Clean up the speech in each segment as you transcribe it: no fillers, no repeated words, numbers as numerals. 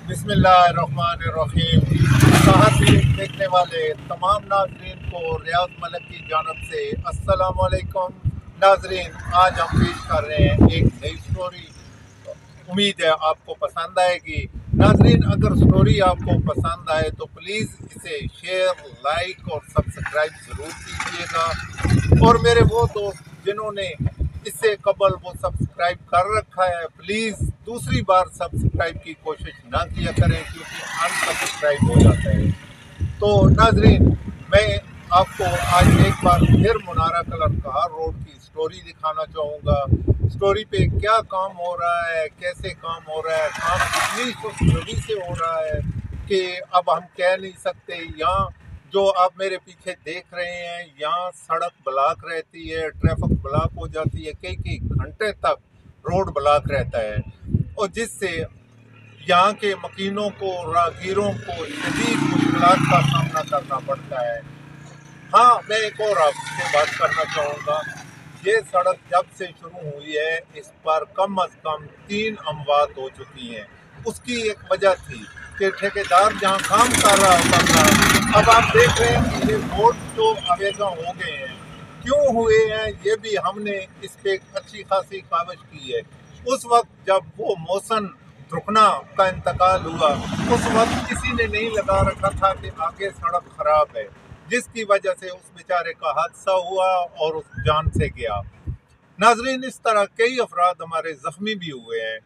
बिस्मिल्लाहिर्रहमानिर्रहीम। साहसीन देखने वाले तमाम नाजरीन को रियाज मलिक की जानब से अस्सलाम वालेकुम। नाजरीन, आज हम पेश कर रहे हैं एक नई स्टोरी। उम्मीद है आपको पसंद आएगी। नाजरीन, अगर स्टोरी आपको पसंद आए तो प्लीज़ इसे शेयर, लाइक और सब्सक्राइब ज़रूर कीजिएगा। और मेरे वो दोस्त जिन्होंने इससे कबल वो सब्सक्राइब कर रखा है, प्लीज़ दूसरी बार सब्सक्राइब की कोशिश ना किया करें, क्योंकि अनसब्सक्राइब हो जाता है। तो नाजरीन, मैं आपको आज एक बार फिर मुनारा कलर कार रोड की स्टोरी दिखाना चाहूँगा। स्टोरी पे क्या काम हो रहा है, कैसे काम हो रहा है, काम इतनी सुस्ती से हो रहा है कि अब हम कह नहीं सकते। यहाँ जो आप मेरे पीछे देख रहे हैं, यहाँ सड़क ब्लॉक रहती है, ट्रैफिक ब्लॉक हो जाती है, कई कई घंटे तक रोड ब्लॉक रहता है, और जिससे यहाँ के मकीनों को, राहगीरों को शदीद मुश्किलात का सामना करना पड़ता है। हाँ, मैं एक और आपसे बात करना चाहूँगा। ये सड़क जब से शुरू हुई है, इस पर कम अज़ कम 3 अमवात हो चुकी हैं। उसकी एक वजह थी कि ठेकेदार जहाँ काम कर रहा था, अब आप देख रहे हैं कि ये बोर्ड तो आवेगा हो गए हैं। क्यों हुए हैं ये भी हमने इस पे अच्छी खासी कावश की है। उस वक्त जब वो मोहसिन रुकना का इंतकाल हुआ, उस वक्त किसी ने नहीं लगा रखा था कि आगे सड़क खराब है, जिसकी वजह से उस बेचारे का हादसा हुआ और उस जान से गया। नाजरीन, इस तरह कई अफराद हमारे जख्मी भी हुए हैं,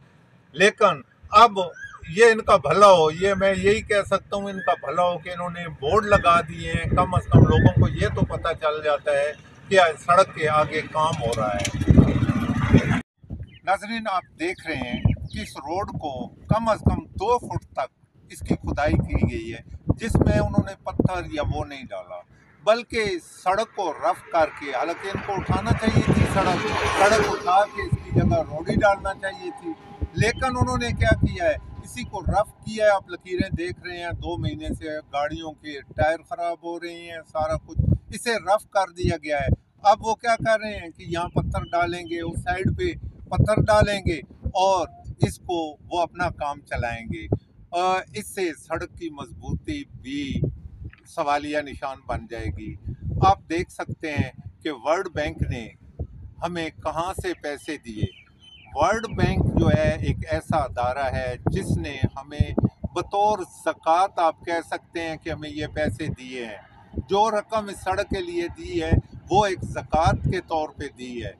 लेकिन अब ये इनका भला हो, ये मैं यही कह सकता हूँ, इनका भला हो कि इन्होंने बोर्ड लगा दिए हैं। कम अज़ कम लोगों को ये तो पता चल जाता है कि सड़क के आगे काम हो रहा है। नाजरीन, आप देख रहे हैं कि इस रोड को कम अज़ कम 2 फुट तक इसकी खुदाई की गई है, जिसमें उन्होंने पत्थर या वो नहीं डाला, बल्कि सड़क को रफ करके, हालांकि इनको उठाना चाहिए थी सड़क उठा के इसकी जगह रोडी डालना चाहिए थी, लेकिन उन्होंने क्या किया है, इसी को रफ किया है। आप लकीरें देख रहे हैं, 2 महीने से गाड़ियों के टायर खराब हो रहे हैं, सारा कुछ इसे रफ कर दिया गया है। अब वो क्या कर रहे हैं कि यहाँ पत्थर डालेंगे, उस साइड पे पत्थर डालेंगे और इसको वो अपना काम चलाएंगे। इससे सड़क की मजबूती भी सवालिया निशान बन जाएगी। आप देख सकते हैं कि वर्ल्ड बैंक ने हमें कहां से पैसे दिए। वर्ल्ड बैंक जो है एक ऐसा अदारा है जिसने हमें बतौर ज़कात, आप कह सकते हैं कि हमें ये पैसे दिए हैं। जो रकम इस सड़क के लिए दी है वो एक ज़कात के तौर पे दी है,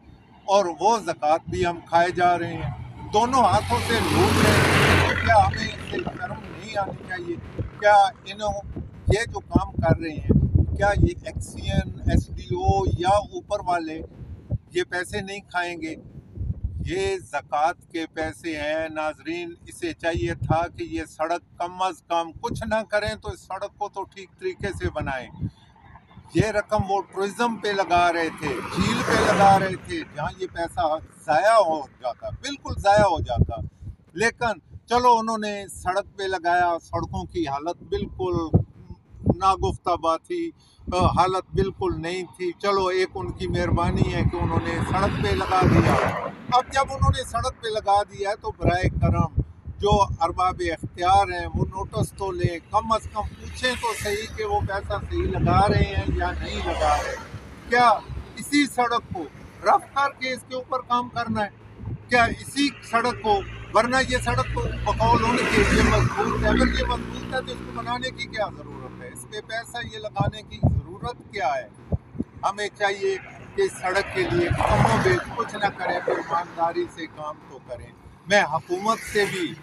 और वो ज़कात भी हम खाए जा रहे हैं, दोनों हाथों से लूट रहे हैं। तो क्या हमें इससे शर्म नहीं आनी चाहिए? क्या ये जो काम कर रहे हैं, क्या ये एक्सियन, SDO या ऊपर वाले ये पैसे नहीं खाएंगे? ये ज़कात के पैसे हैं। नाजरीन, इसे चाहिए था कि ये सड़क कम अज़ कम कुछ ना करें तो इस सड़क को तो ठीक तरीके से बनाएं। ये रकम वो टूरिज्म पे लगा रहे थे, झील पे लगा रहे थे, जहाँ ये पैसा ज़ाया हो जाता, बिल्कुल ज़ाया हो जाता। लेकिन चलो, उन्होंने सड़क पे लगाया, सड़कों की हालत बिल्कुल नागुफ्ताबा थी, हालत बिल्कुल नहीं थी। चलो, एक उनकी मेहरबानी है कि उन्होंने सड़क पे लगा दिया। अब जब उन्होंने सड़क पे लगा दिया है तो बराए करम जो अरबाब इख्तियार हैं वो नोटिस तो लें, कम अज़ कम पूछें तो सही कि वो पैसा सही लगा रहे हैं या नहीं लगा रहे। क्या इसी सड़क को रफ करके इसके ऊपर काम करना है? क्या इसी सड़क को, वरना ये सड़क तो बकौल होने के लिए मजबूत है। अगर ये मजबूत है तो इसको बनाने की क्या ज़रूरत है? इस पे पैसा ये लगाने की ज़रूरत क्या है? हमें चाहिए कि सड़क के लिए कमोबेश कुछ ना करें तो ईमानदारी से काम तो करें। मैं हुकूमत से भी,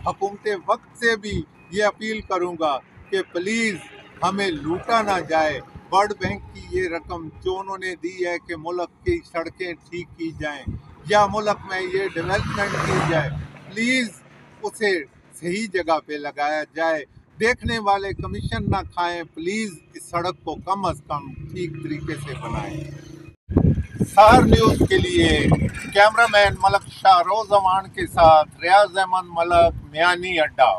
हुकूमत वक्त से भी ये अपील करूँगा कि प्लीज़ हमें लूटा ना जाए। वर्ल्ड बैंक की ये रकम जो उन्होंने दी है कि मुल्क की सड़कें ठीक की जाएं या मुल्क में ये डेवलपमेंट की जाए, प्लीज़ उसे सही जगह पे लगाया जाए। देखने वाले कमीशन ना खाएं। प्लीज़ इस सड़क को कम अज़ कम ठीक तरीके से बनाएं। सहर न्यूज़ के लिए कैमरामैन मलक शाह रोज़वान के साथ रियाज अहमद मलक, मियानी अड्डा।